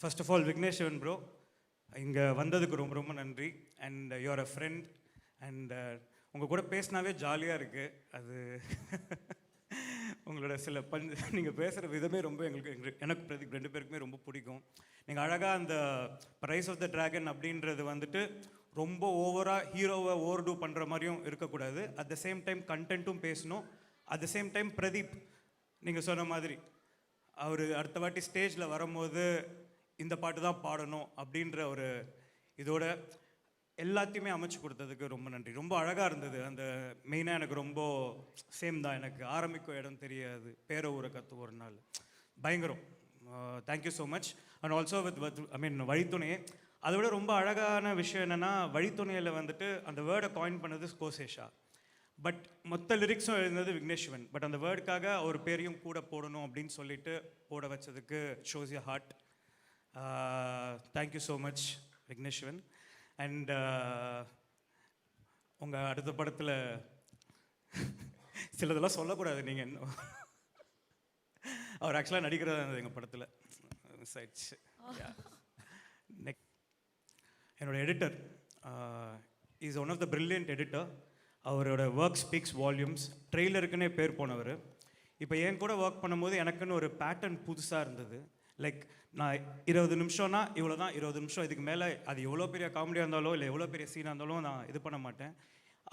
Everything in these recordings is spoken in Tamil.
First of all Vigneswaran bro, இங்கே வந்ததுக்கு ரொம்ப ரொம்ப நன்றி. And you're a friend. And உங்கள் கூட பேசினாவே ஜாலியாக இருக்குது. அது உங்களோட சில நீங்கள் பேசுகிற விதமே ரொம்ப எனக்கு பிரதீப் ரெண்டு பேருக்குமே ரொம்ப பிடிக்கும். நீங்கள் அழகாக அந்த ப்ரைஸ் ஆஃப் த ட்ராகன் அப்படின்றது வந்துட்டு ரொம்ப ஓவராக ஹீரோவை ஓவர் டூ பண்ணுற மாதிரியும் இருக்கக்கூடாது. அட் த சேம் டைம் கண்டென்ட்டும் பேசணும். At the same time Pradeep நீங்கள் சொன்ன மாதிரி அவர் அடுத்த வாட்டி ஸ்டேஜில் வரும்போது இந்த பாட்டு தான் பாடணும் அப்படின்ற ஒரு இதோட எல்லாத்தையுமே அமைச்சு கொடுத்ததுக்கு ரொம்ப நன்றி. ரொம்ப அழகாக இருந்தது. அந்த மெயினாக எனக்கு ரொம்ப சேம் தான். எனக்கு ஆரம்பிக்கும் இடம் தெரியாது, பேர ஊரை கற்று ஒரு நாள் பயங்கரம். Thank you so much. And also with வழித்துணையே. அதை விட ரொம்ப அழகான விஷயம் என்னென்னா, வழித்துணையில் வந்துட்டு அந்த வேர்டை காயின் பண்ணது ஸ்கோசேஷா. பட் மொத்த லிரிக்ஸும் எழுந்தது விக்னேஸ்வரன். பட் அந்த வேர்டுக்காக அவர் பேரையும் கூட போடணும் அப்படின்னு சொல்லிட்டு போட வச்சதுக்கு shows you heart. Thank you so much Vigneswaran. And உங்கள் அடுத்த படத்தில் சிலதெல்லாம் சொல்லக்கூடாது. நீங்கள் இன்னும் அவர் ஆக்சுவலாக நடிக்கிறதா இருந்தது எங்கள் படத்தில். சைட்ஸ் என்னோட editor is one of the brilliant editor. அவரோட ஒர்க் ஸ்பீக்ஸ் வால்யூம்ஸ். ட்ரெய்லருக்குன்னே பேர் போனவர். இப்போ என் கூட ஒர்க் பண்ணும்போது எனக்குன்னு ஒரு பேட்டர்ன் புதுசாக இருந்தது. லைக் நான் 20 நிமிஷம்னா இவ்வளோ தான், 20 நிமிஷம், இதுக்கு மேலே அது எவ்வளோ பெரிய காமெடியாக இருந்தாலும் இல்லை எவ்வளோ பெரிய சீனாக இருந்தாலும் நான் இது பண்ண மாட்டேன்.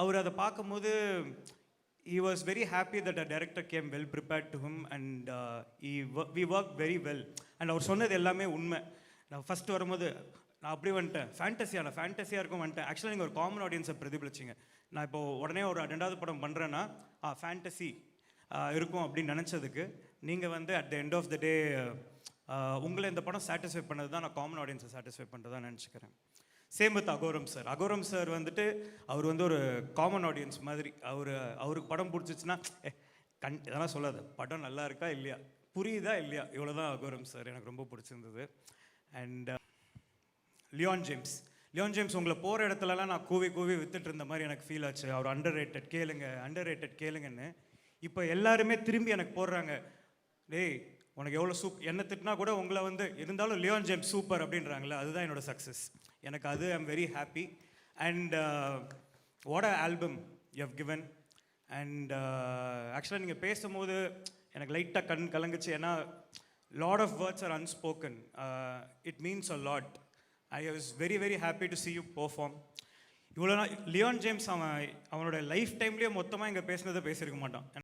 அவர் அதை பார்க்கும்போது he was very happy that a director came well prepared to him and we worked very well. And அவர் சொன்னது எல்லாமே உண்மை. நான் ஃபஸ்ட்டு வரும்போது நான் அப்படி வந்துட்டேன், ஃபேண்டஸியாக இருக்கும் வந்துட்டேன். ஆக்சுவலாக நீங்கள் ஒரு காமன் ஆடியன்ஸை பிரதிபலிச்சிங்க. நான் இப்போது உடனே ஒரு 2வது படம் பண்ணுறேன்னா ஃபேண்டசி இருக்கும் அப்படின்னு நினச்சதுக்கு நீங்கள் வந்து at the end of the day உங்களை இந்த படம் சாட்டிஸ்ஃபை பண்ணது தான் நான் காமன் ஆடியன்ஸை சாட்டிஸ்ஃபை பண்ணுறதா நினச்சிக்கிறேன். Same with Agoram sir. Agoram sir வந்துட்டு அவர் வந்து ஒரு காமன் ஆடியன்ஸ் மாதிரி. அவருக்கு படம் பிடிச்சிச்சுன்னா இதெல்லாம் சொல்லாது, படம் நல்லா இருக்கா இல்லையா, புரியுதா இல்லையா, இவ்வளோ தான் அகோரம் சார். எனக்கு ரொம்ப பிடிச்சிருந்தது. அண்ட் லியோன் ஜேம்ஸ் உங்களை போகிற இடத்துலலாம் நான் கூவி வித்துட்டு இருந்த மாதிரி எனக்கு ஃபீல் ஆச்சு. அவர் அண்டர் ரேட்டட் கேளுங்கன்னு. இப்போ எல்லாருமே திரும்பி எனக்கு போடுறாங்க, டேய் உனக்கு எவ்வளோ என்ன திட்டினா கூட உங்களை வந்து இருந்தாலும் லியோன் ஜேம்ஸ் சூப்பர் அப்படின்றாங்களே, அதுதான் என்னோட சக்ஸஸ். எனக்கு அது I'm very happy. And what a album you have given. And ஆக்சுவலாக நீங்கள் பேசும்போது எனக்கு லைட்டாக கண் கலங்குச்சு. ஏன்னா lot of words are unspoken. It means a lot. I was very very happy to see you perform. இவ்வளோ லியோன் ஜேம்ஸ் அவனோட லைஃப் டைம்லேயே மொத்தமாக இங்கே பேசினதை பேசியிருக்க மாட்டான்.